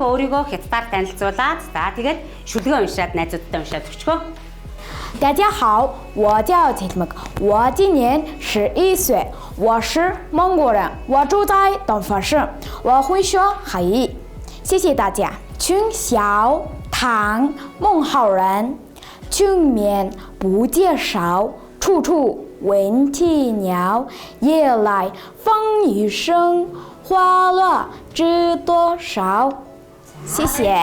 өөрийгөө хятадаар танилцуулаад за тэгээд шүлгээ уншаад найзуудтай уншаад өчгөө. 大家好，我叫铁木，我今年11岁，我是蒙古人，我住在东方省，我会说汉语。谢谢大家。春晓唐孟浩然，春眠不觉少，处处闻啼鸟。夜来风雨声，花落知多少。谢谢。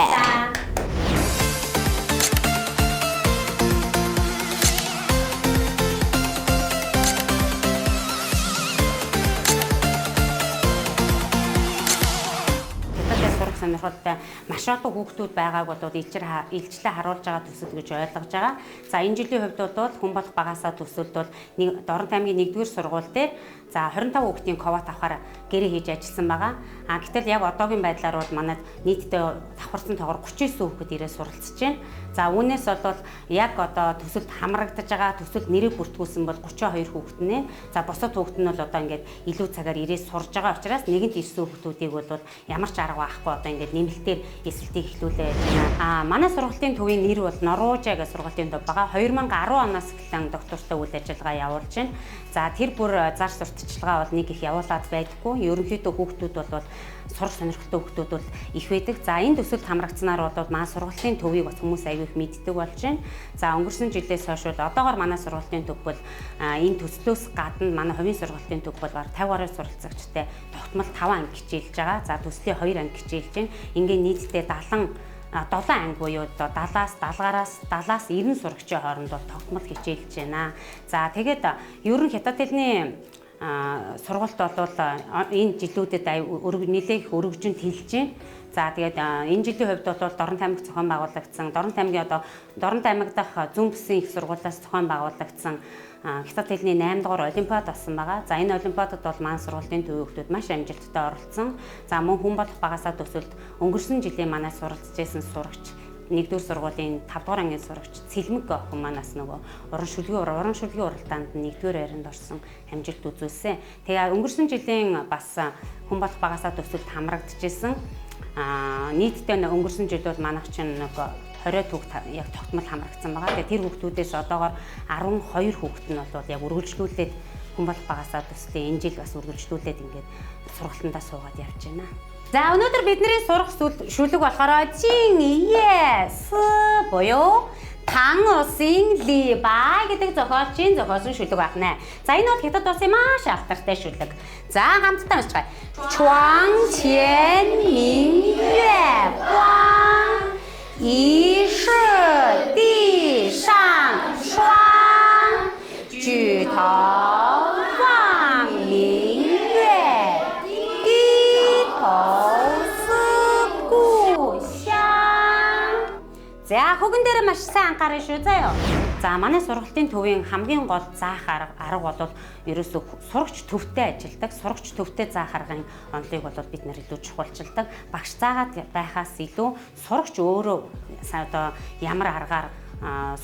сонирхолтой маш олон хүүхдүүд байгааг бодоод илчлээ харуулж байгаа төсөл гэж ойлгож байгаа. За энэ жилийн хувьд бол хүн болох багасаа төсөлд бол Дорнот аймгийн 1-р сургууль дээр за 25 хүүхдийн ковот авахар гэрээ хийж ажилласан байгаа. Гэтэл яг одоогийн байдлаар бол манайд нийтдээ давхарсан тоогоор 39 хүүхэд ирээд суралцж байна. За үүнээс бол яг одоо төсөлд хамрагдаж байгаа төсөлд нэрийг бүртгүүлсэн бол 32 хүүхэд нэ. За бусад хүүхэд нь бол одоо ингээд илүү цагаар ирээд сурж байгаа учраас нэгэнт ирсэн хүүхдүүдийг бол ямар ч арга байхгүй одоо ингээд нэмэлтээр эсвэлтийг эхлүүлээ яаж байна. Манай сургуулийн төвийн нэр бол Норужа гэх сургуулийн төв байгаа. 2010 оноос эхлэн доктортой үйл ажиллагаа явуулж байна. За тэр бүр зар сурталчилгаа бол нэг их явуулаад байдаггүй. Ерөнхийдөө хүүхдүүд бол сурах сонирхолтой хүүхдүүд бол их байдаг. За энэ төсөлд хамрагдсанаар бол манай сургуулийн төвийг бас хүмүүс аягүй их мэддэг болж байна. За өнгөрсөн жилээс хойш бол одоогоор манай сургуулийн төв бол энэ төслөөс гадна манай хувийн сургуулийн төв бол 50 гаруй суралцагчтай тогтмол 5 анги хичээлж байгаа. За төслийн 2 анги хичээлж байна. Ингээд нийтдээ 7 анги буюу 70-аас 90 сурагчийн хооронд бол тогтмол хичээлж байна. За тэгээд ерөн хятад хэлний сургуульд бол энэ жилүүдэд нэлээх өргөжөнд хэлж байна. За тэгээд энэ жилийн хувьд бол Дорнот аймагт зохион байгуулагдсан Дорнот аймгийн Дорнот аймаг дахь зүүн бүсийн их сургуулиас зохион байгуулагдсан хятад хэлний 8 дугаар олимпиад болсон байгаа. За энэ олимпиадад бол манай сургуулийн төвийн хүүхдүүд маш амжилттай оролцсон. За мөн хүн болох багасаа төсөлд өнгөрсөн жилийн манай суралцж байсан сурагч 1-р сургуулийн 5 дугаар ангийн сурагч Цэлмэг охин манаас нөгөө уран шүлгийн уралдаанд 1-р байранд орсон амжилт үзүүлсэн. Тэгээ өнгөрсөн жилийн бас хүн болох багасаа төсөлд хамрагдчихсэн. Нийтдээ өнгөрсөн жил бол манайх чинь нэг 20 хүүхд яг тогтмол хамрагдсан байгаа. Тэгээ тэр хүүхдүүдээс одоогоор 12 хүүхд нь бол яг үргэлжлүүлээд хүн болох багасаа төслийн энэ жил бас үргэлжлүүлээд ингээд сургалтандаа суугаад явж байна. За өнөөдөр бидний сурах шүлэг болохоор Жин Yes буюу Тан улсын Либа гэдэг зохиолчийн зохиосон шүлэг байна. За энэ бол хятад улсын маш алдартай шүлэг. За хамтдаа уншицгаая. Чуан Чэн Мин Юэ Гуан И Ши Ди Шан Шуан Жу Тао Ван Мин Юэ Ди Тао Си Гу Xiang. За хөгөн дээр маш сайн анхаарай шүү заяа. За манай сургалтын төвийн хамгийн гол заах арга бол ерөөсөө сурагч төвтэй ажилдаг. Сурагч төвтэй заах аргын онолыг бол бид нар илүү чухалчилдаг. Багш заагаад байхаас илүү сурагч өөрөө одоо ямар аргаар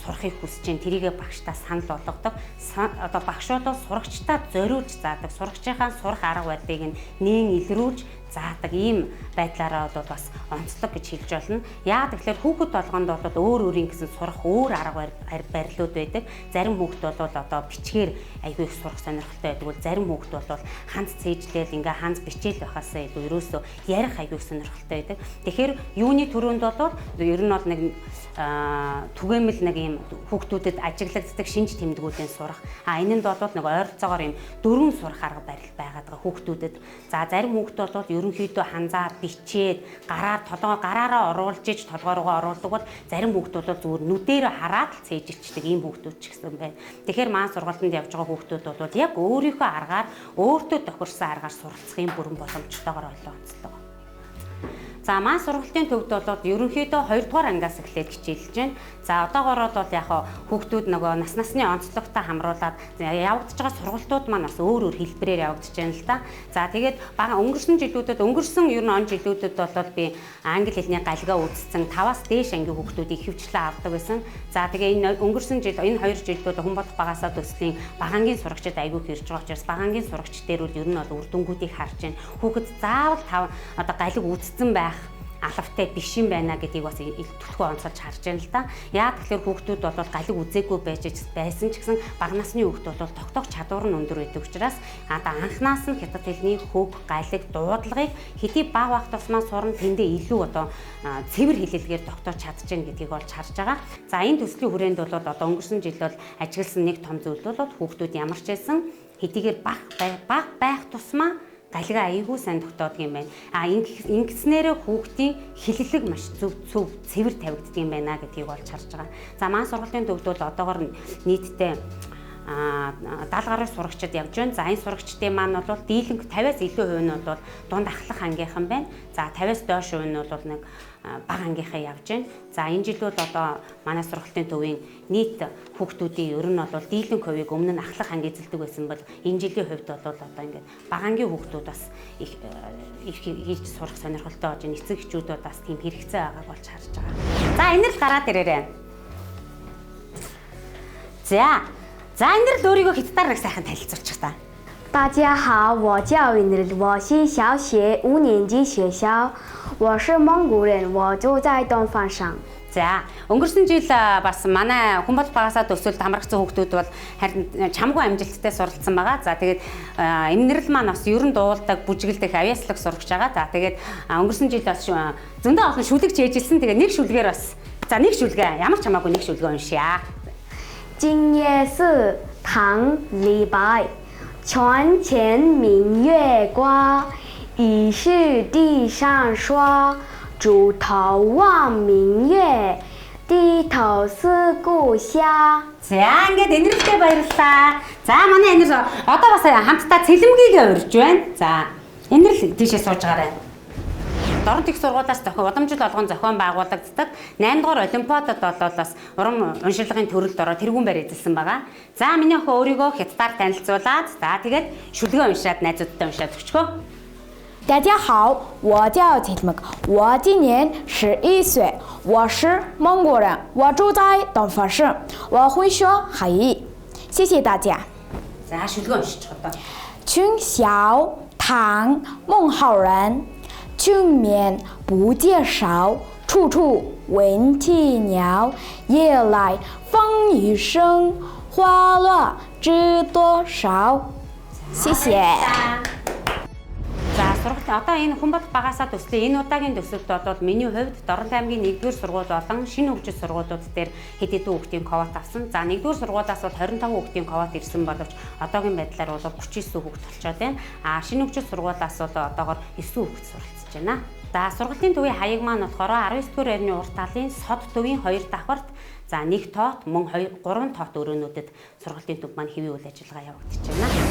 сурахыг хүсэж чинь тэрийгэ багштаа санал болгодог. Одоо багш бол сурагчдаа зориулж заадаг. Сурагчийнхаа сурах арга барилыг нээн илрүүлж заадаг ийм байдлаараа бол бас онцлог гэж хэлж болно. Яагаад тэгэхээр хүүхэд болгонд бол өөр өөрийн гэсэн сурах өөр арга барилууд байдаг. Зарим хүүхэд бол одоо бичгээр айгүй их сурах сонирхолтой байдаг. Зарим хүүхэд бол ханц цээжлээл ингээ ханц бичээл байхаасаа илүү ерөөсөө ярих айгүй их сонирхолтой байдаг. Тэгэхээр юуны төрөнд бол ер нь бол нэг түгээмэл нэг ийм хүүхдүүдэд ажиглагддаг шинж тэмдгүүдийн сурах. Энэнд бол нэг ойролцоогоор ийм 4 сурах арга барил байгаад байгаа хүүхдүүдэд. За зарим хүүхэд бол ерөнхийдөө ханзаа бичээд гараараа оруулж иж толгой руугаа оруулдаг бол зарим хүүхэд бол зүгээр нүдээр хараад л цээжилчдэг ийм хүүхдүүд ч гэсэн байна. Тэгэхээр маань сургалтанд явж байгаа хүүхдүүд бол яг өөрийнхөө аргаар өөртөө тохирсон аргаар суралцахын бүрэн боломжтойгоор олон онцлог. За маань сургалтын төвд бол ерөнхийдөө 2 дугаар ангиас эхлээд хичээлж байна. За одоогоор бол яг хүүхдүүд нөгөө насны онцлогтой хамруулад явагдаж байгаа сургалтууд маань бас өөр хэлбэрээр явагдаж байна л да. За тэгээд өнгөрсөн ер нь он жилүүдэд бол би англи хэлний галгаа үзсэн 5-аас дээш ангийн хүүхдүүдийг хөвчлээ авдаг байсан. За тэгээ энэ өнгөрсөн жил энэ 2 жилд бол хүн болох багасаа төслийн багангийн сурагчид аягүй хэрж байгаа учраас багангийн сурагч дээр бол ер нь бол үр дүнгуудыг харж байна. Хүүхэд заавал одоо галиг үзсэн байх алавтай биш юм байна гэдгийг бас төтгөө онцолж харж байна л да. Яа тэгэхээр хүүхдүүд бол галиг үзээгүй байсан ч гэсэн бага насны хүүхдүүд бол тогтоох чадвар нь өндөр байдаг учраас анхнаас нь хятад хэлний хөг, галиг, дуудлагыг хэдий бага бага тусмаа сурна тэндээ илүү цэвэр хэлэлгээр тогтоож чадчихна гэдгийг олж харж байгаа. За энэ төслийн хүрээнд бол өнгөрсөн жил бол ажигласан нэг том зүйл бол хүүхдүүд ямар ч байсан хэдийгээр бага байх тусмаа галига аягүй сайн тогтоодог юм байна. Ингэснээрээ хүүхдийн хэллэг маш зөв цэвэр тавигддаг юм байна гэдгийг олж харж байгаа. За маань сургалтын төвд бол одоогоор нийтдээ 70 гаруй сурагчид явж байна. За энэ сурагчдын маань бол дийлэнх 50-аас илүү хувь нь бол дунд ахлах ангийнхан байна. За 50-аас доош хувь нь бол нэг бага ангийнхаа явж байна. За энэ жил бол манай сургалтын төвийн нийт хүүхдүүдийн ер нь бол дийлэнх хувийг өмнө нь ахлах анги эзэлдэг байсан бол энэ жилийн хувьд бол ингээд бага ангийн хүүхдүүд бас их хийж сурах сонирхолтой болж байна. Эцэг эхчүүд бас тийм хэрэгцээ байгааг болж харж байгаа. За энэ л гараад ирээрэй. За энэ л өөрийгөө хятадаар нэг сайхан танилцуулчих та. 大家好，我叫尹日，我是小学5年级学校，我是蒙古人，我住在东方省。 За өнгөрсөн жил бас манай хүн бол багасаа төсөлд хамрагдсан хүүхдүүд бол харин чамгүй амжилттай суралцсан байгаа. За тэгээд эмнэрэл маань бас ерөн дуулдаг, бүжгэлдэх, авьяаслаг сурагч байгаа. За тэгээд өнгөрсөн жил бас зөндөө олон шүлэг чийжилсэн. Тэгээд нэг шүлгээр бас за нэг шүлгээ ямар ч хамаагүй нэг шүлгээ уншия. 今夜是唐李白，床前明月光，疑是地上霜。举头望明月，低头思故乡。 За ингээд энэрлэгтэй баярлалаа. За манай энэр одоо бас хамтдаа цэлэмгийгээ урьж байна. За энэрл тийшээ сууж гараа. Дорн их сургуулиас удамжил олгон зохион байгуулагддаг 8 дугаар олимпиадад бол бас уран уншилгын төрөлд ороо тэргүүн барь эзэлсэн байгаа. За миний охин өөрийгөө хятадаар танилцуулаад за тэгээд шүлгээ уншаад найзуудтай уншаад өгчгөө. 大家好，我叫铁木，我今年11岁，我是蒙古人，我住在东方省，我会说汉语。谢谢大家。 За шүлгээ уншиж одоо. 春晓唐孟浩然，春眠不觉少，处处闻啼鸟。夜来风雨声，花落知多少。谢谢。 За сургалт одоо энэ хүн бол багасаа төслийн энэ удаагийн төсөлд бол миний хувьд Доронтой аймгийн 1-р сургууль болон шинэ хөгжил сургуулиуд дээр хэд хэдэн хүүхдийн ковот авсан. За 1-р сургуулиас бол 25 хүүхдийн ковот ирсэн боловч одоогийн байдлаар бол 39 хүүхд болчиход байна. Шинэ хөгжил сургуулиас бол одоогоор 9 хүүхд суралцж байна. За сургалтын төвийн хаяг маань болохоор 19-р байрны урт талын сод төвийн 2 давхарт за 1 тоот мөн 3 тоот өрөөнүүдэд сургалтын төв маань хэвийн үйл ажиллагаа явагдаж байна.